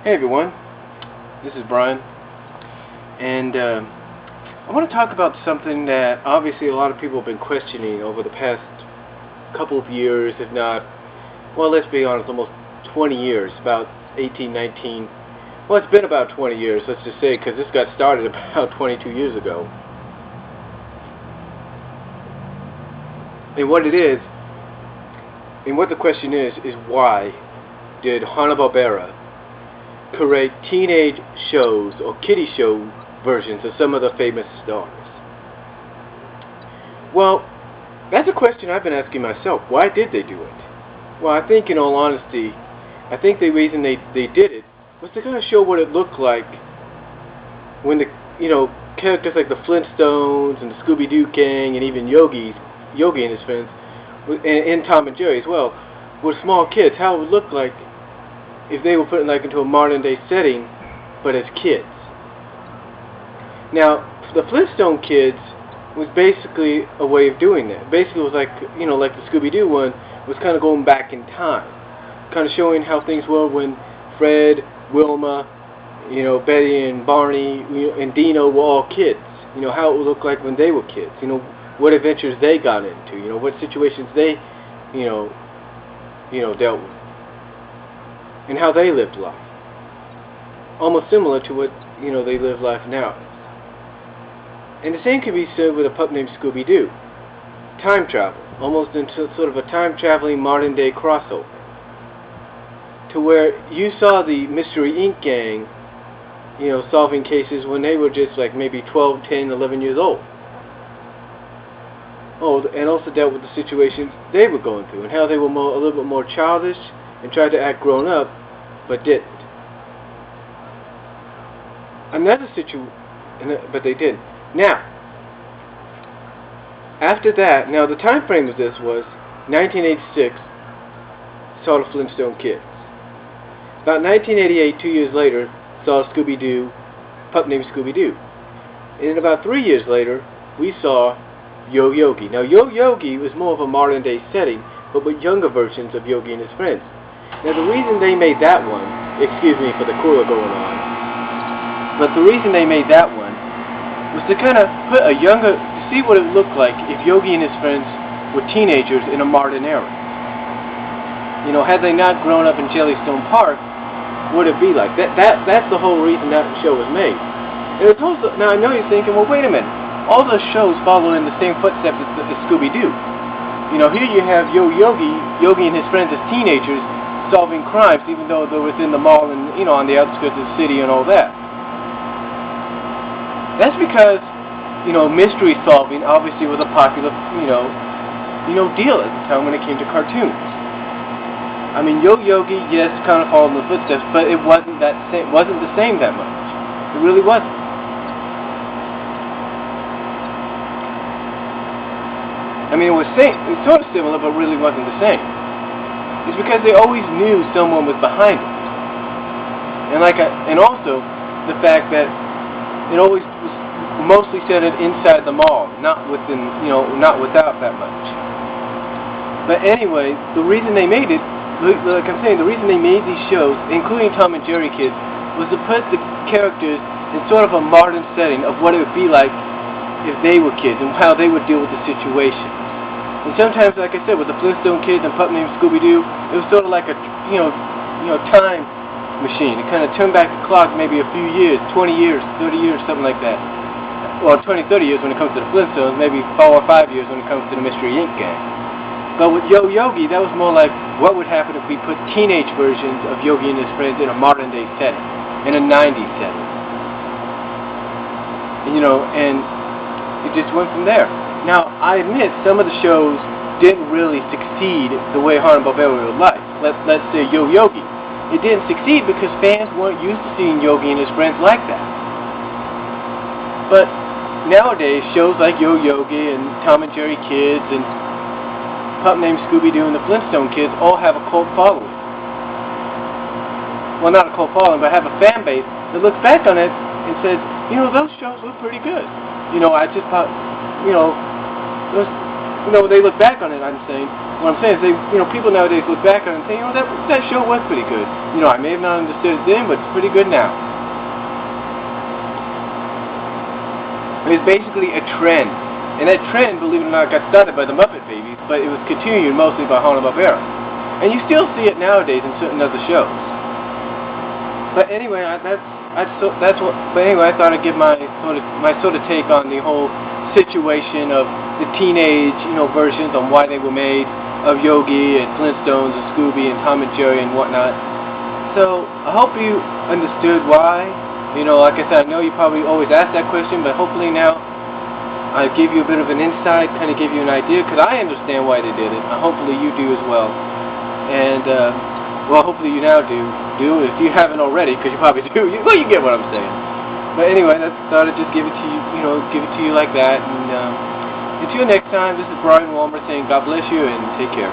Hey everyone, this is Brian, and I want to talk about something that obviously a lot of people have been questioning over the past couple of years, if not, well, let's be honest, almost 20 years, about 18, 19, well, it's been about 20 years, let's just say, because this got started about 22 years ago. And what it is, and what the question is why did Hanna-Barbera create teenage shows or kiddie show versions of some of the famous stars? Well, that's a question I've been asking myself. Why did they do it? Well, I think in all honesty, I think the reason they did it was to kind of show what it looked like when the, characters like the Flintstones and the Scooby-Doo gang and even Yogi and his friends, and Tom and Jerry as well, were small kids, how it would look like if they were put into a modern day setting, but as kids. Now, the Flintstone kids was basically a way of doing that. Basically, it was like the Scooby-Doo one was kind of going back in time, kind of showing how things were when Fred, Wilma, Betty and Barney, and Dino were all kids. How it would look like when they were kids. What adventures they got into. What situations they, dealt with, and how they lived life. Almost similar to what they live life now. And the same can be said with a pup named Scooby-Doo. Time travel, almost into sort of a time-traveling modern-day crossover, to where you saw the Mystery Inc. gang, solving cases when they were just like maybe 12, 10, 11 years old. Oh, and also dealt with the situations they were going through and how they were a little bit more childish and tried to act grown up, but didn't. But they didn't. Now, after that, now the time frame of this was 1986, saw the Flintstone Kids. About 1988, 2 years later, saw Scooby-Doo, pup named Scooby-Doo. And about 3 years later, we saw Yo Yogi. Now, Yo Yogi was more of a modern day setting, but with younger versions of Yogi and his friends. Now, the reason they made that one, excuse me for the cooler going on, but the reason they made that one was to kind of put see what it looked like if Yogi and his friends were teenagers in a modern era. Had they not grown up in Jellystone Park, what would it be like? That's the whole reason that show was made. And it's also, now I know you're thinking, well, wait a minute. All those shows follow in the same footsteps as Scooby-Doo. Here you have Yogi and his friends as teenagers solving crimes, even though they're within the mall and on the outskirts of the city and all that. That's because mystery solving obviously was a popular deal at the time when it came to cartoons. I mean, Yo Yogi, yes, kind of followed in the footsteps, but it wasn't the same that much. It really wasn't. I mean, it was sort of similar, but really wasn't the same. It's because they always knew someone was behind it, and also the fact that it always was mostly centered inside the mall, not without that much. But anyway, the reason they made it, like I'm saying, the reason they made these shows, including Tom and Jerry Kids, was to put the characters in sort of a modern setting of what it would be like if they were kids and how they would deal with the situation. And sometimes, like I said, with the Flintstone Kids and pup named Scooby-Doo, it was sort of like a time machine. It kind of turned back the clock maybe a few years, 20 years, 30 years, something like that. Well, 20, 30 years when it comes to the Flintstones, maybe 4 or 5 years when it comes to the Mystery Inc. gang. But with Yo Yogi, that was more like what would happen if we put teenage versions of Yogi and his friends in a modern day setting, in a 90s setting. And it just went from there. Now, I admit some of the shows didn't really succeed the way Hanna-Barbera would like. Let's say Yo Yogi. It didn't succeed because fans weren't used to seeing Yogi and his friends like that. But nowadays, shows like Yo Yogi and Tom and Jerry Kids and pup named Scooby-Doo and the Flintstone Kids all have a cult following. Well, not a cult following, but have a fan base that looks back on it and says, those shows were pretty good. I just thought, they look back on it, I'm saying, what I'm saying is, people nowadays look back on it and say, that show was pretty good. I may have not understood it then, but it's pretty good now. It's basically a trend. And that trend, believe it or not, got started by the Muppet Babies, but it was continued mostly by Hanna-Barbera. And you still see it nowadays in certain other shows. But anyway, I thought I'd give my sort of take on the whole situation of the teenage, versions on why they were made of Yogi and Flintstones and Scooby and Tom and Jerry and whatnot. So I hope you understood why. Like I said, I know you probably always ask that question, but hopefully now I give you a bit of an insight, kind of give you an idea, because I understand why they did it. Hopefully you do as well. And hopefully you now do. If you haven't already, because you probably do. You get what I'm saying. But anyway, I thought I'd just give it to you, give it to you like that. And until next time, this is Brian Walmer saying God bless you and take care.